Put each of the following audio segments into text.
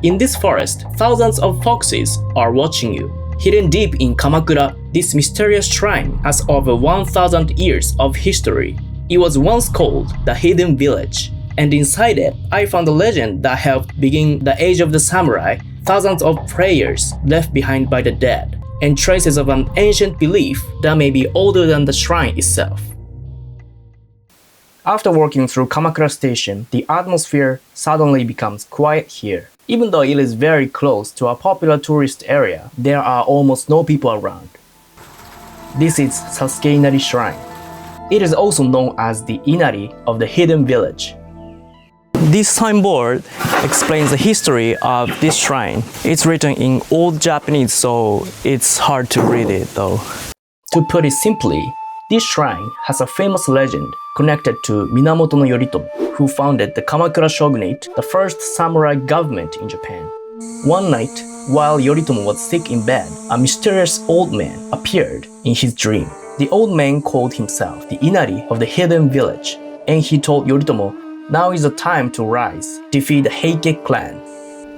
In this forest, thousands of foxes are watching you. Hidden deep in Kamakura, this mysterious shrine has over 1,000 years of history. It was once called the Hidden Village, and inside it, I found a legend that helped begin the age of the samurai, thousands of prayers left behind by the dead, and traces of an ancient belief that may be older than the shrine itself. After walking through Kamakura Station, the atmosphere suddenly becomes quiet here. Even though it is very close to a popular tourist area, there are almost no people around. This is Sasuke Inari Shrine. It is also known as the Inari of the Hidden Village. This signboard explains the history of this shrine. It's written in Old Japanese, so it's hard to read it though. To put it simply, this shrine has a famous legend connected to Minamoto no Yoritomo, who founded the Kamakura shogunate, the first samurai government in Japan. One night, while Yoritomo was sick in bed, a mysterious old man appeared in his dream. The old man called himself the Inari of the Hidden Village, and he told Yoritomo, now is the time to rise, defeat the Heike clan.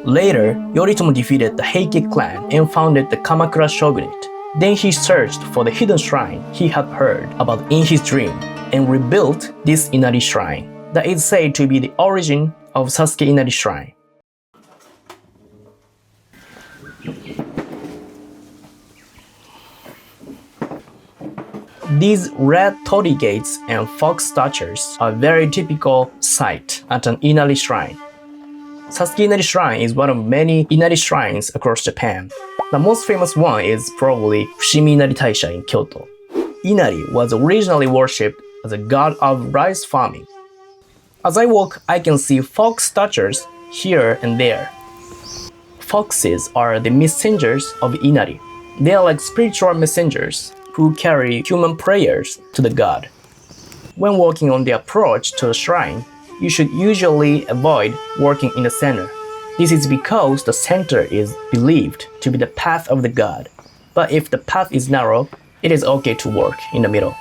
Later, Yoritomo defeated the Heike clan and founded the Kamakura shogunate. Then he searched for the hidden shrine he had heard about in his dream and rebuilt this Inari Shrine that is said to be the origin of Sasuke Inari Shrine. These red torii gates and fox statues are a very typical sight at an Inari Shrine. Sasuke Inari Shrine is one of many Inari shrines across Japan. The most famous one is probably Fushimi Inari in Kyoto. Inari was originally worshipped as a god of rice farming. As I walk, I can see fox statues here and there. Foxes are the messengers of Inari. They are like spiritual messengers who carry human prayers to the god. When walking on the approach to the shrine, you should usually avoid walking in the center. This is because the center is believed to be the path of the god. But if the path is narrow, it is okay to walk in the middle.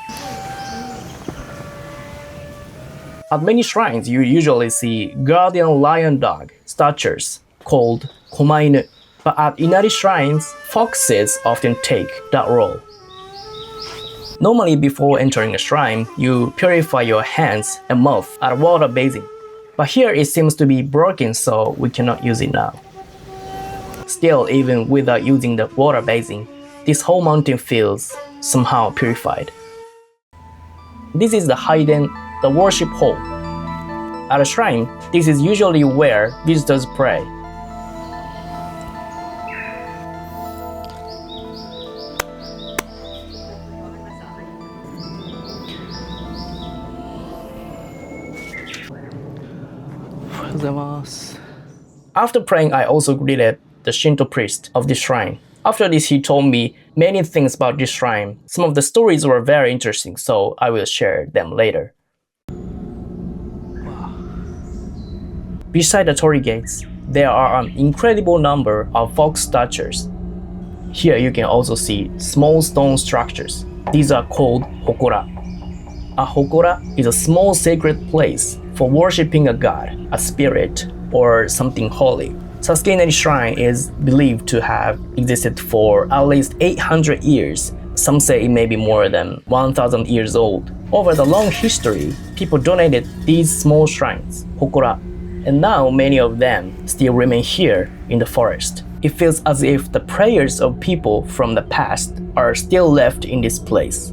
At many shrines, you usually see guardian lion dog statues called komainu. But at Inari shrines, foxes often take that role. Normally, before entering a shrine, you purify your hands and mouth at water bathing. But here it seems to be broken, so we cannot use it now. Still, even without using the water bathing, this whole mountain feels somehow purified. This is the the worship hall. At a shrine, this is usually where visitors pray. After praying, I also greeted the Shinto priest of this shrine. After this, he told me many things about this shrine. Some of the stories were very interesting, so I will share them later. Wow. Beside the torii gates, there are an incredible number of fox statues. Here you can also see small stone structures. These are called hokora. A hokora is a small sacred place for worshipping a god, a spirit, or something holy. Sasuke Inari Shrine is believed to have existed for at least 800 years. Some say it may be more than 1,000 years old. Over the long history, people donated these small shrines, hokora, and now many of them still remain here in the forest. It feels as if the prayers of people from the past are still left in this place.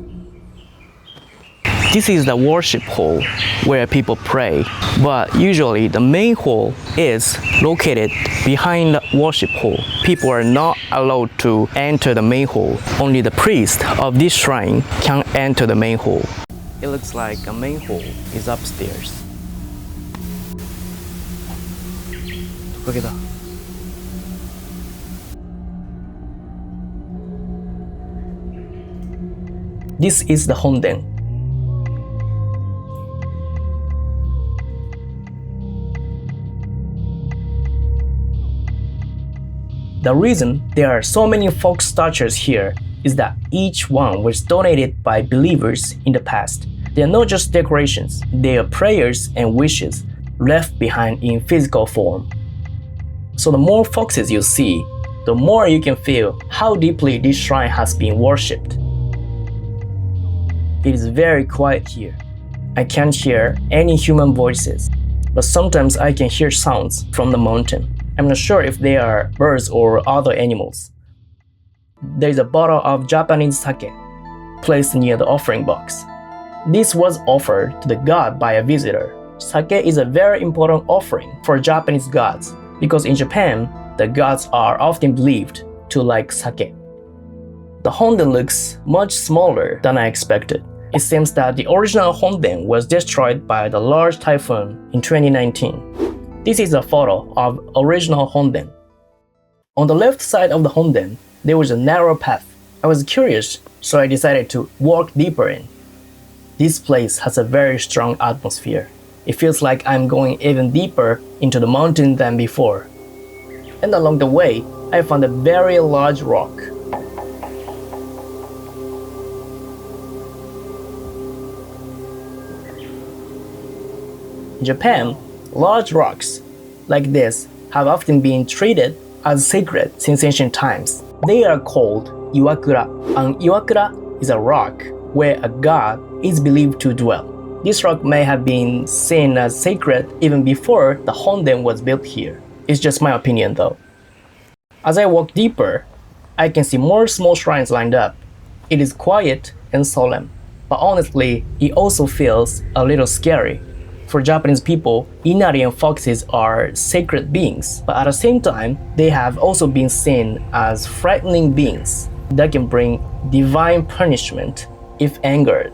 This is the worship hall where people pray, but usually the main hall is located behind the worship hall. People are not allowed to enter the main hall. Only the priest of this shrine can enter the main hall. It looks like a main hall is upstairs. This is the Honden. The reason there are so many folk statues here is that each one was donated by believers in the past. They are not just decorations, they are prayers and wishes left behind in physical form. So the more foxes you see, the more you can feel how deeply this shrine has been worshipped. It is very quiet here. I can't hear any human voices, but sometimes I can hear sounds from the mountain. I'm not sure if they are birds or other animals. There is a bottle of Japanese sake placed near the offering box. This was offered to the god by a visitor. Sake is a very important offering for Japanese gods because in Japan, the gods are often believed to like sake. The honden looks much smaller than I expected. It seems that the original honden was destroyed by the large typhoon in 2019. This is a photo of original honden. On the left side of the honden, there was a narrow path. I was curious, so I decided to walk deeper in. This place has a very strong atmosphere. It feels like I'm going even deeper into the mountain than before. And along the way, I found a very large rock. In Japan, large rocks like this have often been treated as sacred since ancient times. They are called iwakura. An iwakura is a rock where a god is believed to dwell. This rock may have been seen as sacred even before the honden was built here. It's just my opinion though. As I walk deeper, I can see more small shrines lined up. It is quiet and solemn, but honestly, it also feels a little scary. For Japanese people, Inari and foxes are sacred beings, but at the same time, they have also been seen as frightening beings that can bring divine punishment if angered.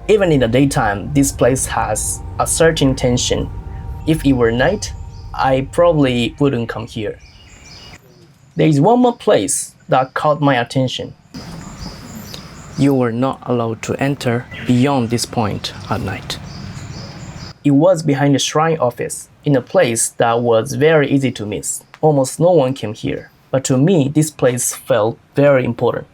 Even in the daytime, this place has a certain tension. If it were night, I probably wouldn't come here. There is one more place that caught my attention. You were not allowed to enter beyond this point at night. It was behind the shrine office, in a place that was very easy to miss. Almost no one came here, but to me, this place felt very important.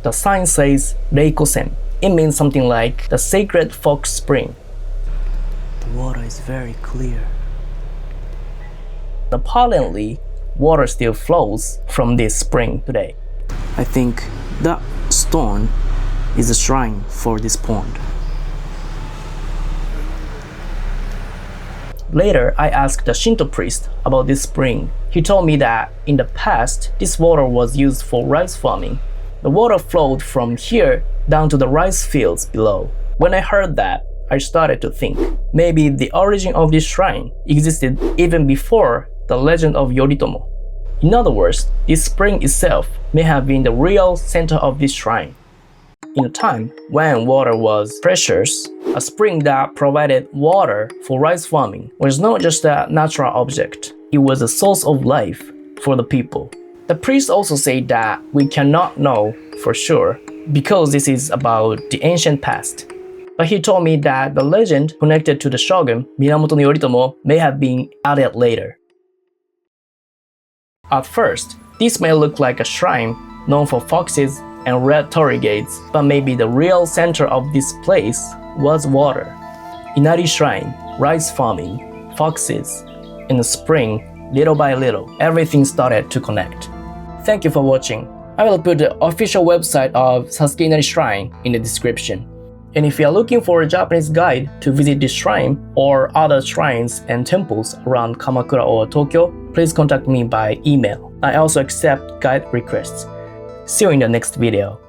The sign says Reikosen. It means something like the sacred fox spring. The water is very clear. Apparently, water still flows from this spring today. I think that stone is a shrine for this pond. Later, I asked the Shinto priest about this spring. He told me that in the past, this water was used for rice farming. The water flowed from here down to the rice fields below. When I heard that, I started to think maybe the origin of this shrine existed even before the legend of Yoritomo. In other words, this spring itself may have been the real center of this shrine. In a time when water was precious, a spring that provided water for rice farming was not just a natural object, it was a source of life for the people. The priest also said that we cannot know for sure because this is about the ancient past. But he told me that the legend connected to the shogun, Minamoto Yoritomo, may have been added later. At first, this may look like a shrine known for foxes and red torii gates, but maybe the real center of this place was water. Inari Shrine, rice farming, foxes, in the spring, little by little, everything started to connect. Thank you for watching. I will put the official website of Sasuke Inari Shrine in the description. And if you are looking for a Japanese guide to visit this shrine or other shrines and temples around Kamakura or Tokyo, please contact me by email. I also accept guide requests. See you in the next video.